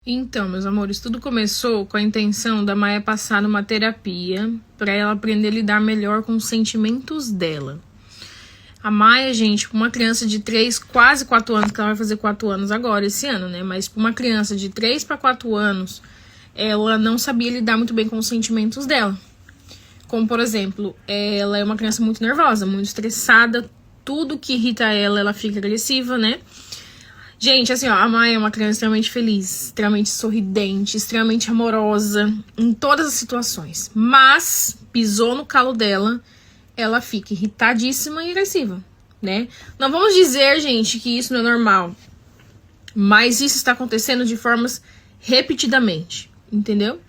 Então, meus amores, tudo começou com a intenção da Maia passar numa terapia para ela aprender a lidar melhor com os sentimentos dela. A Maia, gente, uma criança de 3, quase 4 anos, que ela vai fazer 4 anos agora, esse ano, né? Mas uma criança de 3 para 4 anos, ela não sabia lidar muito bem com os sentimentos dela. Como, por exemplo, ela é uma criança muito nervosa, muito estressada, tudo que irrita ela, ela fica agressiva, né? Gente, assim, ó, a Maia é uma criança extremamente feliz, extremamente sorridente, extremamente amorosa em todas as situações. Mas, pisou no calo dela, ela fica irritadíssima e agressiva, né? Não vamos dizer, gente, que isso não é normal. Mas isso está acontecendo de formas repetidamente, entendeu?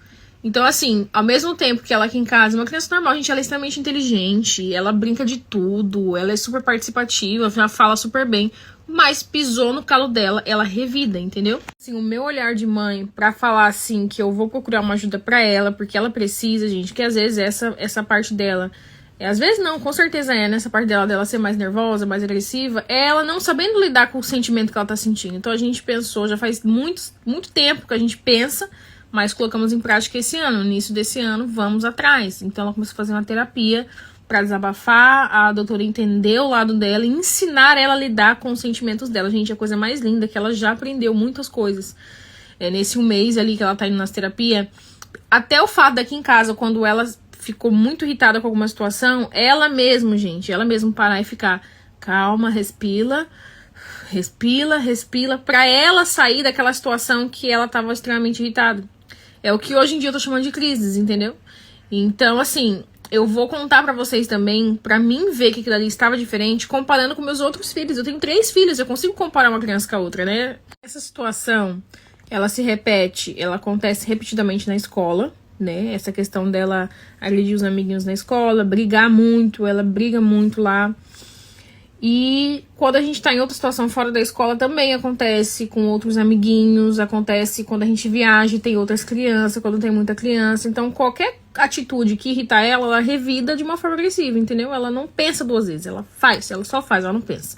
Então, assim, ao mesmo tempo que ela aqui em casa é uma criança normal, gente, ela é extremamente inteligente, ela brinca de tudo, ela é super participativa, ela fala super bem, mas pisou no calo dela, ela revida, entendeu? Assim, o meu olhar de mãe pra falar, assim, que eu vou procurar uma ajuda pra ela, porque ela precisa, gente, que às vezes essa parte dela, às vezes não, com certeza nessa parte dela ser mais nervosa, mais agressiva, é ela não sabendo lidar com o sentimento que ela tá sentindo. Então a gente pensou, já faz muito tempo que a gente pensa, mas colocamos em prática esse ano. No início desse ano, vamos atrás. Então ela começou a fazer uma terapia para desabafar, a doutora entender o lado dela e ensinar ela a lidar com os sentimentos dela. Gente, a coisa mais linda é que ela já aprendeu muitas coisas. Nesse um mês ali que ela tá indo nas terapias, até o fato daqui em casa, quando ela ficou muito irritada com alguma situação, ela mesma, gente, ela mesma parar e ficar calma, respira, pra ela sair daquela situação que ela tava extremamente irritada. É o que hoje em dia eu tô chamando de crises, entendeu? Então, assim, eu vou contar pra vocês também, pra mim ver que aquilo ali estava diferente, comparando com meus outros filhos. Eu tenho 3 filhos, eu consigo comparar uma criança com a outra, né? Essa situação, ela se repete, ela acontece repetidamente na escola, né? Essa questão dela agredir os amiguinhos na escola, brigar muito, ela briga muito lá. E quando a gente tá em outra situação fora da escola também acontece com outros amiguinhos, acontece quando a gente viaja e tem outras crianças, quando tem muita criança. Então qualquer atitude que irritar ela, ela revida de uma forma agressiva, entendeu? Ela não pensa 2 vezes, ela só faz, ela não pensa.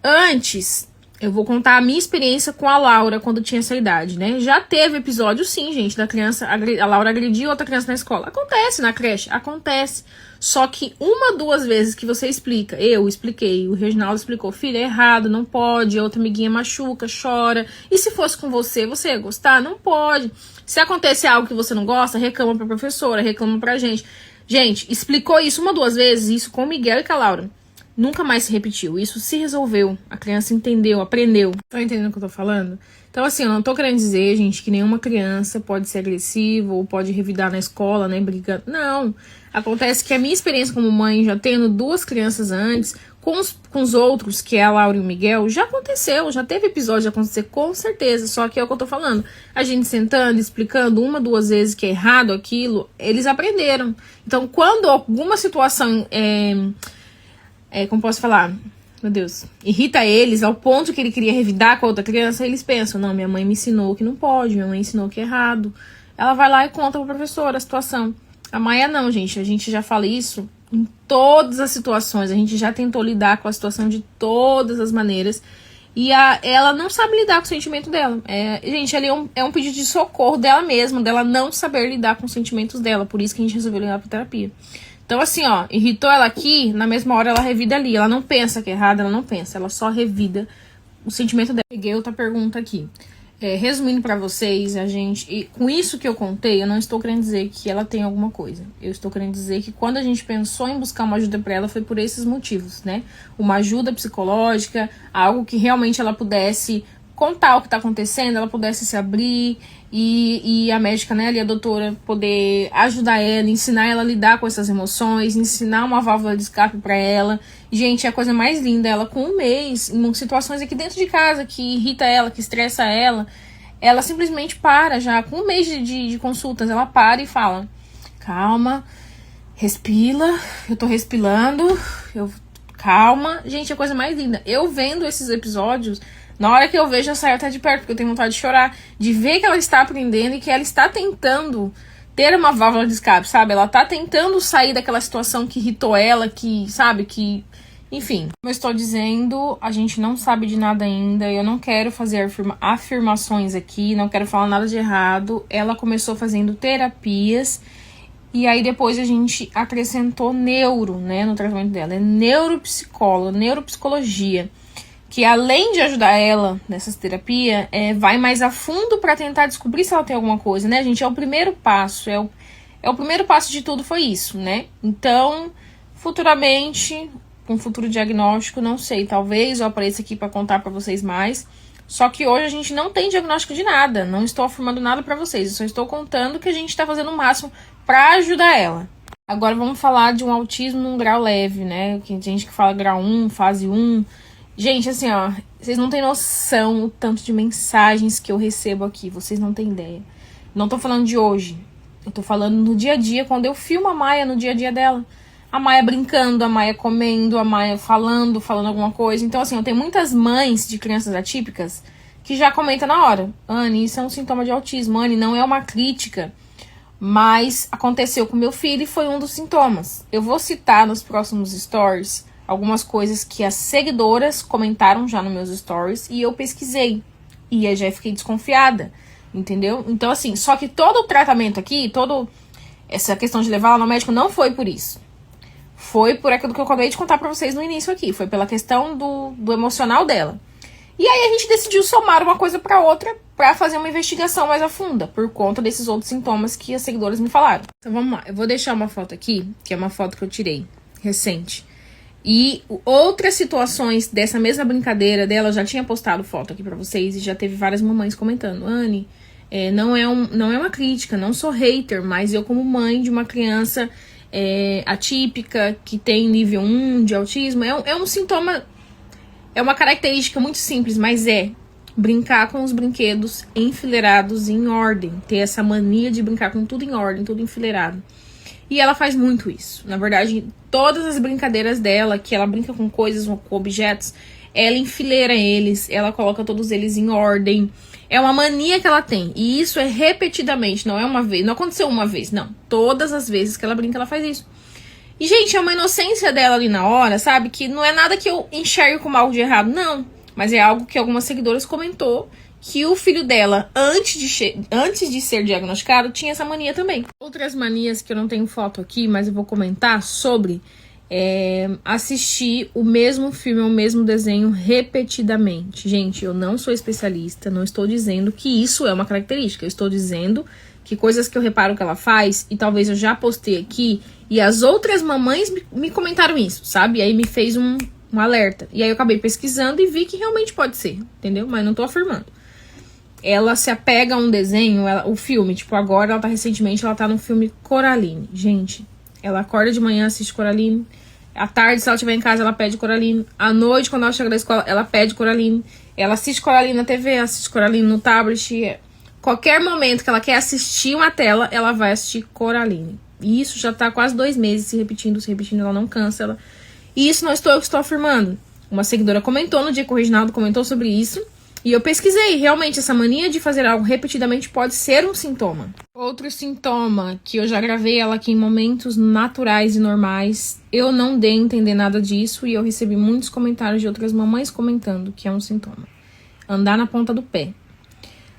Antes, eu vou contar a minha experiência com a Laura quando tinha essa idade, né? Já teve episódio, sim, gente, da criança, a Laura agrediu outra criança na escola. Acontece na creche, acontece. Só que 1, 2 vezes que você explica, eu expliquei, o Reginaldo explicou, filha, é errado, não pode, a outra amiguinha machuca, chora. E se fosse com você, você ia gostar? Não pode. Se acontecer algo que você não gosta, reclama pra professora, reclama pra gente. Gente, explicou isso 1, 2 vezes, isso com o Miguel e com a Laura. Nunca mais se repetiu. Isso se resolveu. A criança entendeu, aprendeu. Tá entendendo o que eu tô falando? Então, assim, eu não tô querendo dizer, gente, que nenhuma criança pode ser agressiva ou pode revidar na escola, né, brigando. Não. Acontece que a minha experiência como mãe, já tendo 2 crianças antes, com os outros, que é a Laura e o Miguel, já aconteceu, já teve episódio de acontecer, com certeza. Só que é o que eu tô falando. A gente sentando, explicando 1, 2 vezes que é errado aquilo, eles aprenderam. Então, quando alguma situação como posso falar, meu Deus, irrita eles ao ponto que ele queria revidar com a outra criança, eles pensam, não, minha mãe me ensinou que não pode, minha mãe ensinou que é errado. Ela vai lá e conta pra professora a situação. A Maia não, gente, a gente já fala isso em todas as situações, a gente já tentou lidar com a situação de todas as maneiras, e ela não sabe lidar com o sentimento dela. Gente, ali é um pedido de socorro dela mesma, dela não saber lidar com os sentimentos dela, por isso que a gente resolveu levar pra terapia. Então, assim, ó, irritou ela aqui, na mesma hora ela revida ali. Ela não pensa que é errado, ela não pensa. Ela só revida o sentimento dela. Peguei outra pergunta aqui. Resumindo pra vocês, e com isso que eu contei, eu não estou querendo dizer que ela tem alguma coisa. Eu estou querendo dizer que quando a gente pensou em buscar uma ajuda pra ela, foi por esses motivos, né? Uma ajuda psicológica, algo que realmente ela pudesse contar o que tá acontecendo, ela pudesse se abrir e a médica, né, ali a doutora, poder ajudar ela, ensinar ela a lidar com essas emoções, ensinar uma válvula de escape pra ela. Gente, é a coisa mais linda, ela com 1 mês, em situações aqui dentro de casa que irrita ela, que estressa ela simplesmente para já, com 1 mês de consultas, ela para e fala, calma, respira, eu tô respirando, calma. Gente, é a coisa mais linda. Eu vendo esses episódios, na hora que eu vejo, eu saio até de perto, porque eu tenho vontade de chorar. De ver que ela está aprendendo e que ela está tentando ter uma válvula de escape, sabe? Ela tá tentando sair daquela situação que irritou ela, que, sabe, que Enfim, como eu estou dizendo, a gente não sabe de nada ainda. Eu não quero fazer afirmações aqui, não quero falar nada de errado. Ela começou fazendo terapias e aí depois a gente acrescentou neuro, né, no tratamento dela. É neuropsicóloga, neuropsicologia, que além de ajudar ela nessas terapias, vai mais a fundo para tentar descobrir se ela tem alguma coisa, né, gente? É o primeiro passo, é o primeiro passo de tudo, foi isso, né? Então, futuramente, com futuro diagnóstico, não sei, talvez eu apareça aqui para contar para vocês mais. Só que hoje a gente não tem diagnóstico de nada, não estou afirmando nada para vocês, eu só estou contando que a gente está fazendo o máximo para ajudar ela. Agora vamos falar de um autismo num grau leve, né? Tem gente que fala grau 1, fase 1. Gente, assim, ó, vocês não têm noção o tanto de mensagens que eu recebo aqui, vocês não têm ideia. Não tô falando de hoje, eu tô falando no dia a dia, quando eu filmo a Maia no dia a dia dela. A Maia brincando, a Maia comendo, a Maia falando alguma coisa. Então, assim, eu tenho muitas mães de crianças atípicas que já comentam na hora: Anne, isso é um sintoma de autismo. Anne, não é uma crítica, mas aconteceu com meu filho e foi um dos sintomas. Eu vou citar nos próximos stories algumas coisas que as seguidoras comentaram já nos meus stories e eu pesquisei. E eu já fiquei desconfiada, entendeu? Então, assim, só que todo o tratamento aqui, toda essa questão de levar ela no médico não foi por isso. Foi por aquilo que eu acabei de contar pra vocês no início aqui. Foi pela questão do emocional dela. E aí a gente decidiu somar uma coisa pra outra pra fazer uma investigação mais a funda, por conta desses outros sintomas que as seguidoras me falaram. Então vamos lá, eu vou deixar uma foto aqui, que é uma foto que eu tirei recente. E outras situações dessa mesma brincadeira dela, eu já tinha postado foto aqui pra vocês e já teve várias mamães comentando: Anne, não é uma crítica, não sou hater, mas eu como mãe de uma criança atípica, que tem nível 1 de autismo, é um sintoma, é uma característica muito simples, mas brincar com os brinquedos enfileirados em ordem, ter essa mania de brincar com tudo em ordem, tudo enfileirado. E ela faz muito isso. Na verdade, todas as brincadeiras dela, que ela brinca com coisas, com objetos, ela enfileira eles, ela coloca todos eles em ordem. É uma mania que ela tem. E isso é repetidamente, não é uma vez, não aconteceu uma vez, não. Todas as vezes que ela brinca, ela faz isso. E, gente, é uma inocência dela ali na hora, sabe? Que não é nada que eu enxergue como algo de errado, não. Mas é algo que algumas seguidoras comentou, que o filho dela, antes de ser diagnosticado, tinha essa mania também. Outras manias que eu não tenho foto aqui, mas eu vou comentar sobre assistir o mesmo filme, o mesmo desenho repetidamente. Gente, eu não sou especialista, não estou dizendo que isso é uma característica, eu estou dizendo que coisas que eu reparo que ela faz, e talvez eu já postei aqui, e as outras mamães me comentaram isso, sabe? E aí me fez um alerta. E aí eu acabei pesquisando e vi que realmente pode ser, entendeu? Mas não tô afirmando. Ela se apega a um desenho, o filme, tipo, agora recentemente ela tá no filme Coraline. Gente, ela acorda de manhã, assiste Coraline. À tarde, se ela estiver em casa, ela pede Coraline. À noite, quando ela chega da escola, ela pede Coraline. Ela assiste Coraline na TV, assiste Coraline no tablet. Qualquer momento que ela quer assistir uma tela, ela vai assistir Coraline. E isso já tá quase 2 meses se repetindo, ela não cansa. E isso não estou afirmando. Uma seguidora comentou no dia que o Reginaldo comentou sobre isso. E eu pesquisei, realmente, essa mania de fazer algo repetidamente pode ser um sintoma. Outro sintoma, que eu já gravei ela aqui em momentos naturais e normais, eu não dei a entender nada disso e eu recebi muitos comentários de outras mamães comentando que é um sintoma. Andar na ponta do pé.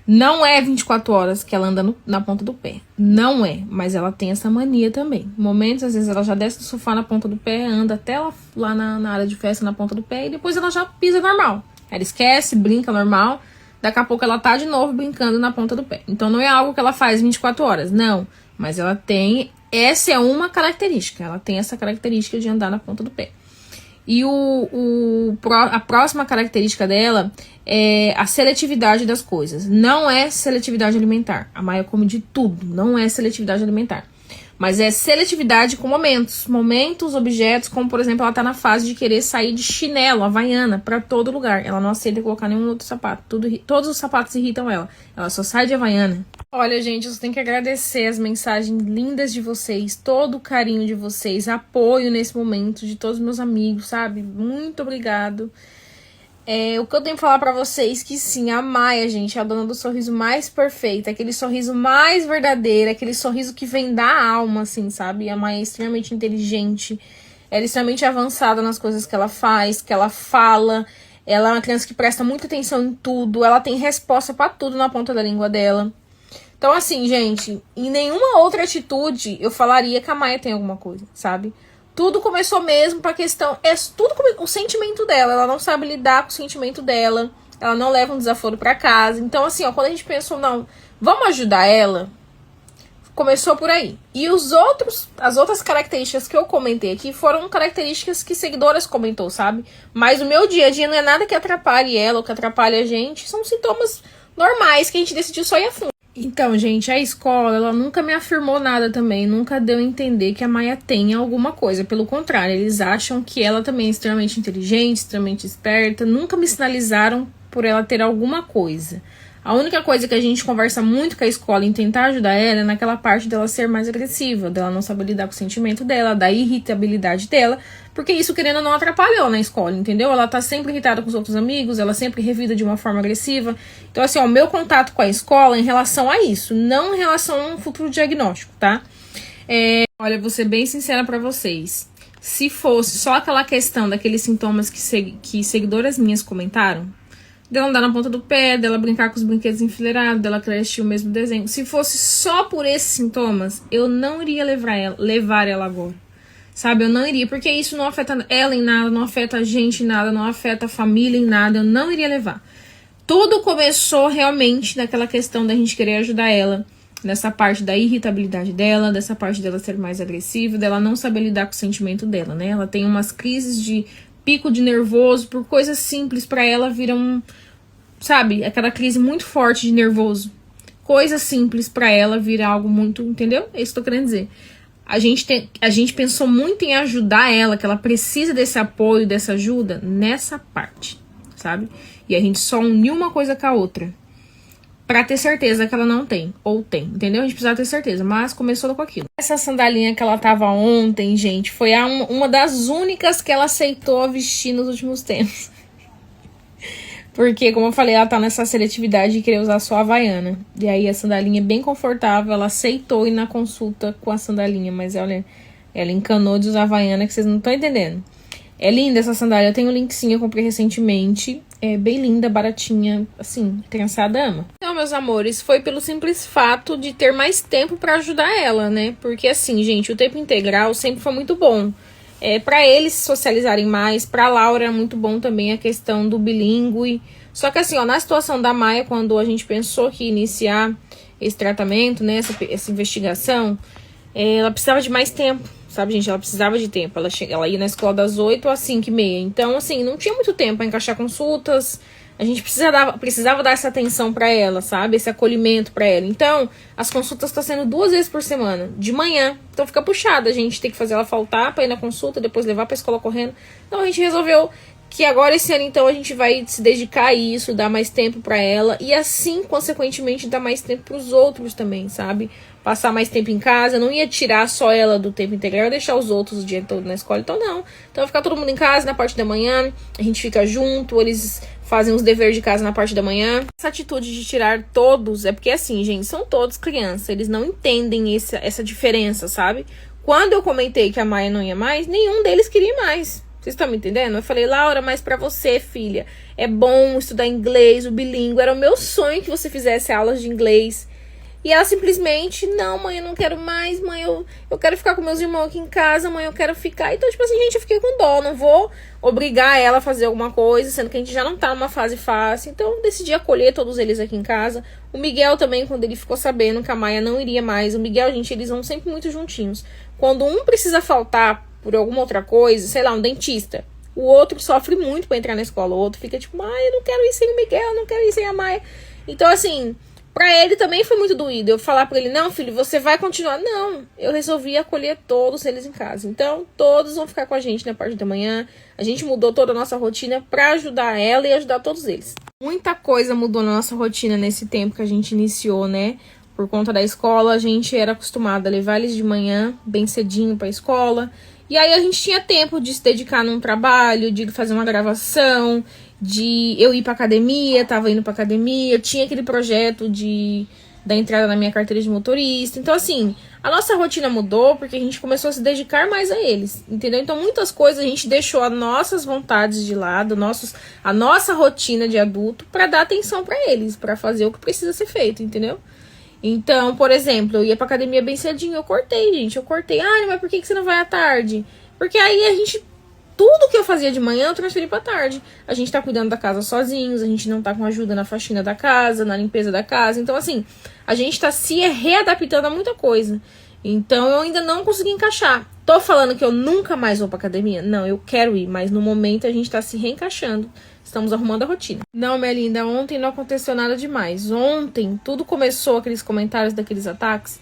Não é 24 horas que ela anda na ponta do pé. Não é, mas ela tem essa mania também. Momentos, às vezes, ela já desce do sofá na ponta do pé, anda até lá na área de festa na ponta do pé e depois ela já pisa normal. Ela esquece, brinca normal, daqui a pouco ela tá de novo brincando na ponta do pé. Então não é algo que ela faz 24 horas, não. Mas ela tem, essa é uma característica, ela tem essa característica de andar na ponta do pé. E a próxima característica dela é a seletividade das coisas. Não é seletividade alimentar. A Maia come de tudo, não é seletividade alimentar. Mas é seletividade com momentos, objetos, como por exemplo, ela tá na fase de querer sair de chinelo, havaiana, pra todo lugar. Ela não aceita colocar nenhum outro sapato. Todos os sapatos irritam ela. Ela só sai de havaiana. Olha, gente, eu só tenho que agradecer as mensagens lindas de vocês, todo o carinho de vocês, apoio nesse momento de todos os meus amigos, sabe? Muito obrigado. O que eu tenho que falar pra vocês, que sim, a Maia, gente, é a dona do sorriso mais perfeito, aquele sorriso mais verdadeiro, aquele sorriso que vem da alma, assim, sabe? A Maia é extremamente inteligente, ela é extremamente avançada nas coisas que ela faz, que ela fala. Ela é uma criança que presta muita atenção em tudo, ela tem resposta pra tudo na ponta da língua dela. Então, assim, gente, em nenhuma outra atitude eu falaria que a Maia tem alguma coisa, sabe? Tudo começou mesmo pra questão... o sentimento dela. Ela não sabe lidar com o sentimento dela. Ela não leva um desaforo pra casa. Então, assim, ó, quando a gente pensou, não, vamos ajudar ela, começou por aí. E as outras características que eu comentei aqui foram características que seguidoras comentou, sabe? Mas o meu dia a dia não é nada que atrapalhe ela ou que atrapalhe a gente. São sintomas normais que a gente decidiu só ir a fundo. Então, gente, a escola, ela nunca me afirmou nada também, nunca deu a entender que a Maia tem alguma coisa. Pelo contrário, eles acham que ela também é extremamente inteligente, extremamente esperta, nunca me sinalizaram por ela ter alguma coisa. A única coisa que a gente conversa muito com a escola em tentar ajudar ela é naquela parte dela ser mais agressiva, dela não saber lidar com o sentimento dela, da irritabilidade dela, porque isso, querendo ou não, atrapalhou na escola, entendeu? Ela tá sempre irritada com os outros amigos, ela sempre revida de uma forma agressiva. Então, assim, ó, o meu contato com a escola é em relação a isso, não em relação a um futuro diagnóstico, tá? Olha, vou ser bem sincera pra vocês. Se fosse só aquela questão daqueles sintomas que seguidoras minhas comentaram, dela andar na ponta do pé, dela brincar com os brinquedos enfileirados, dela querer assistir o mesmo desenho. Se fosse só por esses sintomas, eu não iria levar ela agora. Sabe, eu não iria, porque isso não afeta ela em nada, não afeta a gente em nada, não afeta a família em nada, eu não iria levar. Tudo começou realmente naquela questão da gente querer ajudar ela, nessa parte da irritabilidade dela, dessa parte dela ser mais agressiva, dela não saber lidar com o sentimento dela, né? Ela tem umas crises de pico de nervoso, por coisas simples pra ela viram, sabe, aquela crise muito forte de nervoso. Coisas simples pra ela vira algo muito, entendeu? É isso que eu tô querendo dizer. A gente pensou muito em ajudar ela, que ela precisa desse apoio, dessa ajuda, nessa parte, sabe? E a gente só uniu uma coisa com a outra, pra ter certeza que ela não tem, ou tem, entendeu? A gente precisava ter certeza, mas começou com aquilo. Essa sandalinha que ela tava ontem, gente, foi uma das únicas que ela aceitou vestir nos últimos tempos. Porque, como eu falei, ela tá nessa seletividade de querer usar só a Havaiana. E aí a sandalinha é bem confortável, ela aceitou ir na consulta com a sandalinha, mas olha, ela encanou de usar a Havaiana que vocês não estão entendendo. É linda essa sandália, eu tenho um link sim, eu comprei recentemente. É bem linda, baratinha, assim, criançada ama. Então, meus amores, foi pelo simples fato de ter mais tempo pra ajudar ela, né? Porque assim, gente, o tempo integral sempre foi muito bom. Pra eles se socializarem mais, pra Laura é muito bom também a questão do bilíngue. Só que assim, ó, na situação da Maia, quando a gente pensou que ia iniciar esse tratamento, né, essa investigação, ela precisava de mais tempo. Sabe, gente, ela precisava de tempo. Ela ia na escola das 8 às 5h30. Então, assim, não tinha muito tempo pra encaixar consultas. A gente precisava dar essa atenção pra ela, sabe? Esse acolhimento pra ela. Então, as consultas estão sendo 2 vezes por semana, de manhã. Então, fica puxada. A gente tem que fazer ela faltar pra ir na consulta, depois levar pra escola correndo. Então, a gente resolveu que agora esse ano, então, a gente vai se dedicar a isso, dar mais tempo pra ela. E assim, consequentemente, dar mais tempo pros outros também, sabe? Passar mais tempo em casa, eu não ia tirar só ela do tempo integral e deixar os outros o dia todo na escola, então não. Então vai ficar todo mundo em casa na parte da manhã, a gente fica junto, eles fazem os deveres de casa na parte da manhã. Essa atitude de tirar todos é porque assim, gente, são todos crianças, eles não entendem essa diferença, sabe? Quando eu comentei que a Maia não ia mais, nenhum deles queria ir mais. Vocês estão me entendendo? Eu falei, Laura, mas pra você, filha, é bom estudar inglês, o bilíngue, era o meu sonho que você fizesse aulas de inglês. E ela simplesmente, não, mãe, eu não quero mais, mãe, eu quero ficar com meus irmãos aqui em casa, mãe, eu quero ficar. Então, tipo assim, gente, eu fiquei com dó, não vou obrigar ela a fazer alguma coisa, sendo que a gente já não tá numa fase fácil. Então, eu decidi acolher todos eles aqui em casa. O Miguel também, quando ele ficou sabendo que a Maia não iria mais. O Miguel, gente, eles vão sempre muito juntinhos. Quando um precisa faltar por alguma outra coisa, sei lá, um dentista, o outro sofre muito pra entrar na escola. O outro fica tipo, mãe, eu não quero ir sem o Miguel, eu não quero ir sem a Maia. Então, assim, pra ele também foi muito doído. Eu falar pra ele, não, filho, você vai continuar. Não, eu resolvi acolher todos eles em casa. Então, todos vão ficar com a gente na parte da manhã. A gente mudou toda a nossa rotina pra ajudar ela e ajudar todos eles. Muita coisa mudou na nossa rotina nesse tempo que a gente iniciou, né? Por conta da escola, a gente era acostumado a levar eles de manhã, bem cedinho pra escola. E aí a gente tinha tempo de se dedicar num trabalho, de fazer uma gravação, de eu ir pra academia, tava indo pra academia, tinha aquele projeto de da entrada na minha carteira de motorista. Então, assim, a nossa rotina mudou porque a gente começou a se dedicar mais a eles, entendeu? Então, muitas coisas a gente deixou as nossas vontades de lado, a nossa rotina de adulto para dar atenção para eles, para fazer o que precisa ser feito, entendeu? Então, por exemplo, eu ia pra academia bem cedinho, eu cortei, gente, eu cortei. Ah, mas por que você não vai à tarde? Porque aí a gente, tudo que eu fazia de manhã eu transferi pra tarde. A gente tá cuidando da casa sozinhos, a gente não tá com ajuda na faxina da casa, na limpeza da casa. Então, assim, a gente tá se readaptando a muita coisa. Então, eu ainda não consegui encaixar. Tô falando que eu nunca mais vou pra academia? Não, eu quero ir, mas no momento a gente tá se reencaixando. Estamos arrumando a rotina. Não, minha linda, ontem não aconteceu nada demais. Ontem, tudo começou, aqueles comentários daqueles ataques,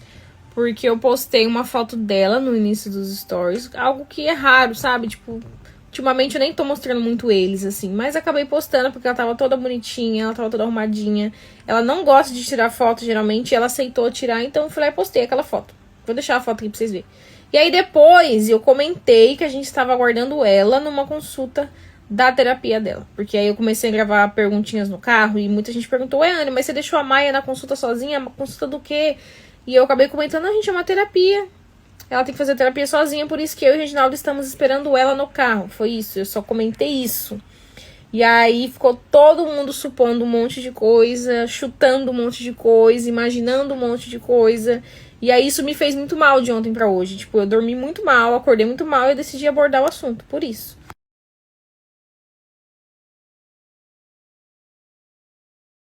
porque eu postei uma foto dela no início dos stories. Algo que é raro, sabe? Tipo, ultimamente eu nem tô mostrando muito eles, assim. Mas acabei postando porque ela tava toda bonitinha, ela tava toda arrumadinha. Ela não gosta de tirar foto, geralmente, e ela aceitou tirar, então eu fui lá e postei aquela foto. Vou deixar a foto aqui pra vocês verem. E aí depois eu comentei que a gente estava aguardando ela numa consulta da terapia dela. Porque aí eu comecei a gravar perguntinhas no carro e muita gente perguntou: ué, Anny, mas você deixou a Maia na consulta sozinha? Consulta do quê? E eu acabei comentando: não, gente, é uma terapia. Ela tem que fazer terapia sozinha, por isso que eu e o Reginaldo estamos esperando ela no carro. Foi isso, eu só comentei isso. E aí ficou todo mundo supondo um monte de coisa, chutando um monte de coisa, imaginando um monte de coisa. E aí isso me fez muito mal de ontem pra hoje. Tipo, eu dormi muito mal, acordei muito mal e eu decidi abordar o assunto, por isso.